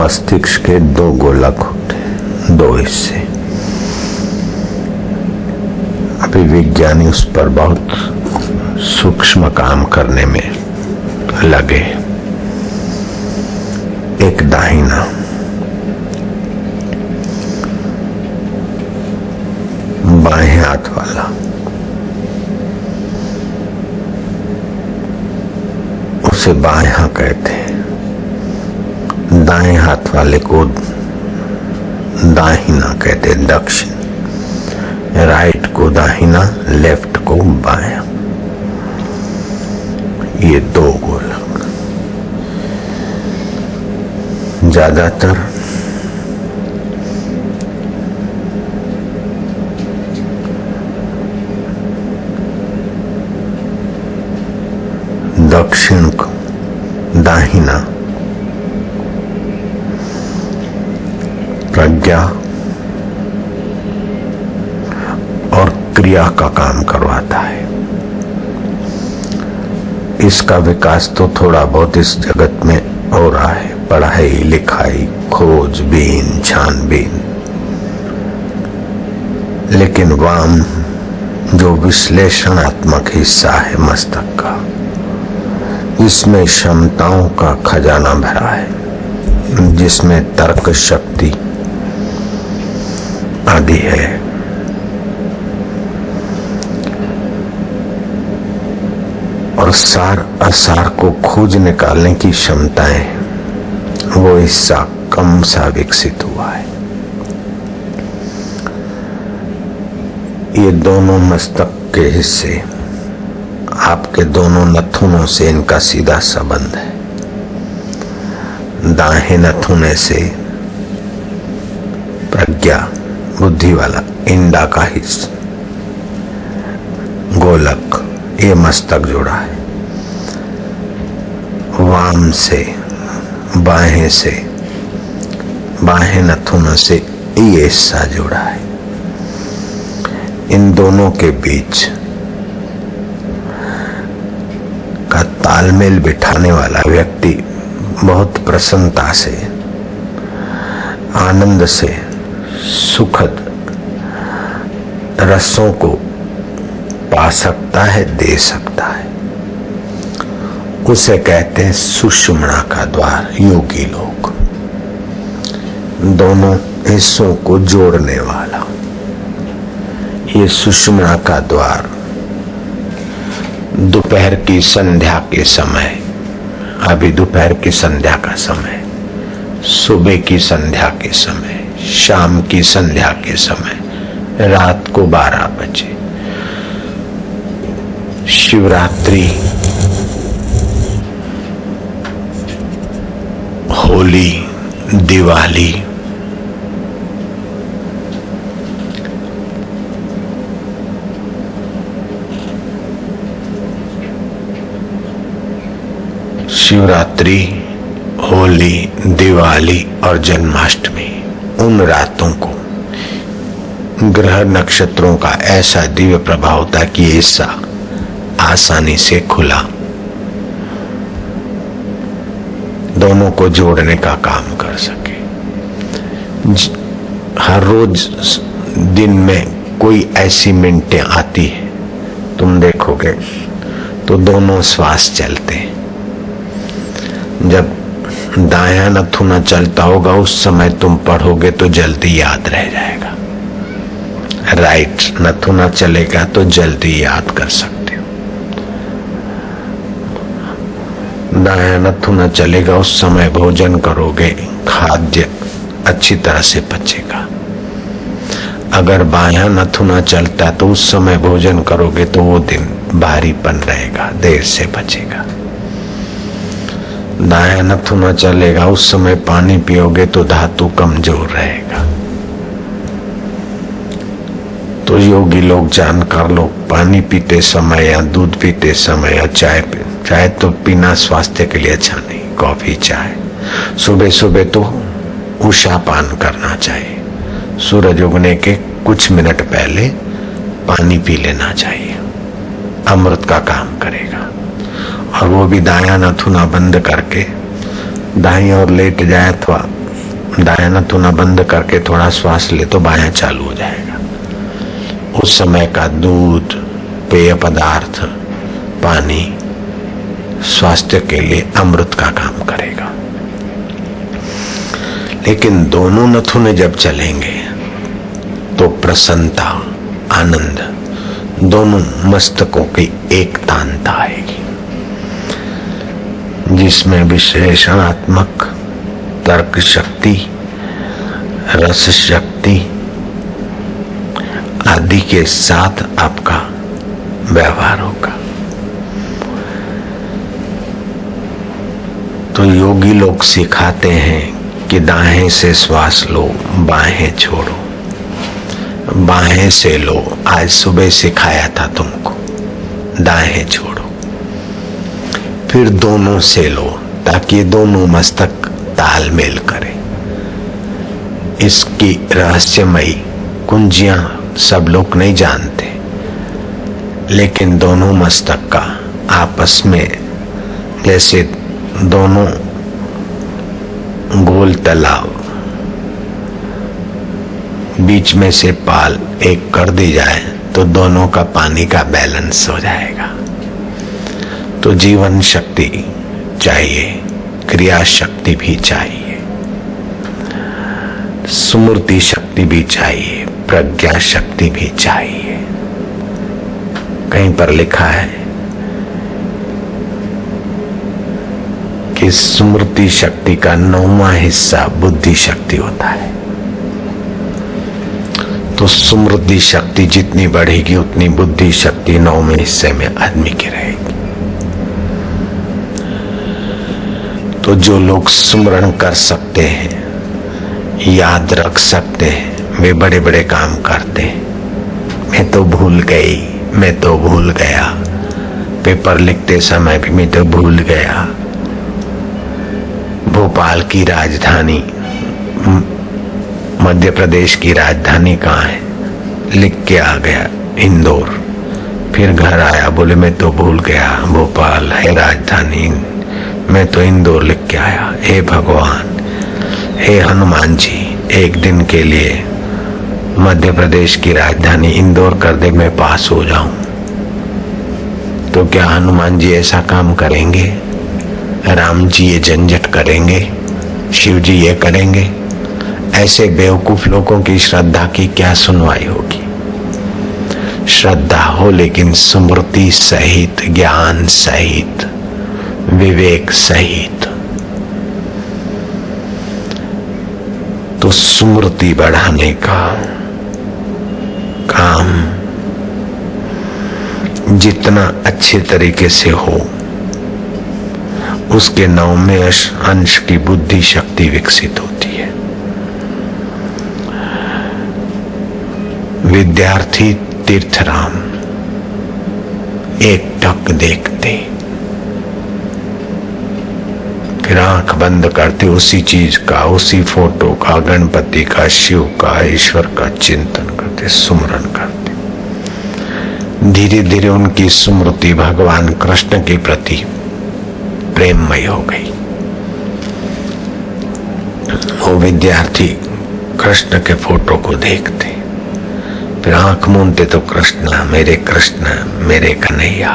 मस्तिष्क के दो गोलक होते हैं, दो हिस्से। अभी विज्ञानी उस पर बहुत सूक्ष्म काम करने में लगे। एक दाहिना बाएं हाथ वाला, उसे बायां कहते हैं। दाएं हाथ वाले को दाहिना कहते हैं, दक्षिण। राइट को दाहिना, लेफ्ट को बायां। ये दो गोलक ज्यादातर दक्षिण को दाहिना प्रज्ञा और क्रिया का काम करवाता है। इसका विकास तो थोड़ा बहुत इस जगत में हो रहा है, पढ़ाई लिखाई, खोजबीन, छानबीन। लेकिन वाम जो विश्लेषणात्मक हिस्सा है मस्तक का, इसमें क्षमताओं का खजाना भरा है, जिसमें तर्क शक्ति आदि है। और सार असार को खोज निकालने की क्षमताएं, वो हिस्सा कम सा विकसित हुआ है। ये दोनों मस्तक के हिस्से, आपके दोनों नथुनों से इनका सीधा संबंध है। दाहिने नथुने से प्रज्ञा, बुद्धि वाला इंडा का हिस्सा, गोलक, ये मस्तक जुड़ा है। वाम से, बाहें नथुनों से ये हिस्सा जुड़ा है। इन दोनों के बीच का तालमेल बिठाने वाला व्यक्ति बहुत प्रसन्नता से, आनंद से, सुखद रसों को पा सकता है, दे सकता है। उसे कहते हैं सुषुम्ना का द्वार। योगी लोग दोनों हिस्सों को जोड़ने वाला ये सुषुम्ना का द्वार दोपहर की संध्या के समय, अभी दोपहर की संध्या का समय, सुबह की संध्या के समय, शाम की संध्या के समय, रात को 12 बजे, शिवरात्रि, होली, दिवाली, शिवरात्रि, होली, दिवाली और जन्माष्टमी, उन रातों को ग्रह नक्षत्रों का ऐसा दिव्य प्रभाव होता कि ऐसा आसानी से खुला दोनों को जोड़ने का काम कर सके। हर रोज दिन में कोई ऐसी मिनटें आती है, तुम देखोगे तो दोनों श्वास चलते हैं। जब दायां नथुना चलता होगा उस समय तुम पढ़ोगे तो जल्दी याद रह जाएगा। राइट नथुना चलेगा तो जल्दी याद कर सकते हो। दायां नथुना चलेगा उस समय भोजन करोगे, खाद्य अच्छी तरह से पचेगा। अगर बायां नथुना चलता तो उस समय भोजन करोगे तो वो दिन भारीपन रहेगा, देर से पचेगा। दायां नथुना चलेगा उस समय पानी पियोगे तो धातु कमजोर रहेगा। तो योगी लोग जानकार लोग पानी पीते समय या दूध पीते समय या चाय तो पीना स्वास्थ्य के लिए अच्छा नहीं, कॉफी चाय। सुबह सुबह तो उषा पान करना चाहिए, सूरज उगने के कुछ मिनट पहले पानी पी लेना चाहिए, अमृत का काम करेगा। और वो भी दायां नथुना बंद करके दाईं ओर लेट जाए अथवा दायां नथुना बंद करके थोड़ा श्वास ले तो बायां चालू हो जाएगा। उस समय का दूध, पेय पदार्थ, पानी स्वास्थ्य के लिए अमृत का काम करेगा। लेकिन दोनों नथुने जब चलेंगे तो प्रसन्नता, आनंद, दोनों मस्तकों की एकतानता आएगी, जिसमें विश्लेषणात्मक तर्क शक्ति, रस शक्ति आदि के साथ आपका व्यवहार होगा। तो योगी लोग सिखाते हैं कि दाएं से श्वास लो, बाहें छोड़ो, बाहें से लो। आज सुबह सिखाया था तुमको, दाएं छोड़ो, फिर दोनों से लो ताकि दोनों मस्तक तालमेल करें। इसकी रहस्यमयी कुंजियां सब लोग नहीं जानते, लेकिन दोनों मस्तक का आपस में जैसे दोनों गोल तालाब, बीच में से पाल एक कर दी जाए तो दोनों का पानी का बैलेंस हो जाएगा। तो जीवन शक्ति चाहिए, क्रिया शक्ति भी चाहिए, स्मृति शक्ति भी चाहिए, प्रज्ञा शक्ति भी चाहिए। कहीं पर लिखा है कि स्मृति शक्ति का 9वां हिस्सा बुद्धि शक्ति होता है। तो स्मृति शक्ति जितनी बढ़ेगी उतनी बुद्धि शक्ति 9वें हिस्से में आदमी की रहेगी। तो जो लोग स्मरण कर सकते हैं, याद रख सकते हैं, वे बड़े बड़े काम करते हैं। मैं तो भूल गई, मैं तो भूल गया, पेपर लिखते समय भी मैं तो भूल गया। भोपाल की राजधानी, मध्य प्रदेश की राजधानी कहाँ है, लिख के आ गया इंदौर। फिर घर आया, बोले मैं तो भूल गया, भोपाल है राजधानी, मैं तो इंदौर लिख के आया। हे भगवान, हे हनुमान जी, एक दिन के लिए मध्य प्रदेश की राजधानी इंदौर कर दे, मैं पास हो जाऊं। तो क्या हनुमान जी ऐसा काम करेंगे? राम जी ये झंझट करेंगे? शिव जी ये करेंगे? ऐसे बेवकूफ लोगों की श्रद्धा की क्या सुनवाई होगी? श्रद्धा हो लेकिन स्मृति सहित, ज्ञान सहित, विवेक सहित। तो स्मृति बढ़ाने का काम जितना अच्छे तरीके से हो, उसके 9वें अंश की बुद्धि शक्ति विकसित होती है। विद्यार्थी तीर्थराम एक टक देखते, फिर आंख बंद करते, उसी चीज का, उसी फोटो का, गणपति का, शिव का, ईश्वर का चिंतन करते, सुमरन करते। धीरे धीरे उनकी स्मृति भगवान कृष्ण के प्रति प्रेममय हो गई। वो विद्यार्थी कृष्ण के फोटो को देखते, फिर आंख मूंदते तो कृष्ण, मेरे कन्हैया,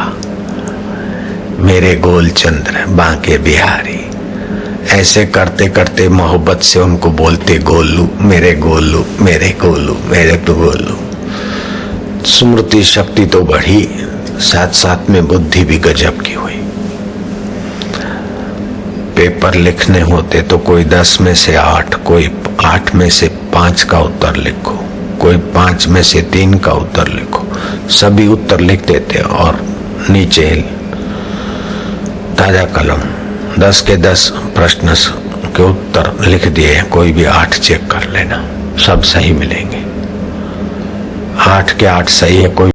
मेरे गोलचंद्र, बांके बिहारी। ऐसे करते करते मोहब्बत से उनको बोलते गोलू, मेरे गोलू, मेरे गोलू, मेरे तो गोलू। स्मृति शक्ति तो बढ़ी, साथ साथ में बुद्धि भी गजब की हुई। पेपर लिखने होते तो कोई 10 में से 8, कोई 8 में से 5 का उत्तर लिखो, कोई 5 में से 3 का उत्तर लिखो। सभी उत्तर लिख देते और नीचे ताजा कलम 10 के 10 प्रश्न के उत्तर लिख दिए, कोई भी 8 चेक कर लेना, सब सही मिलेंगे। 8 के 8 सही है, कोई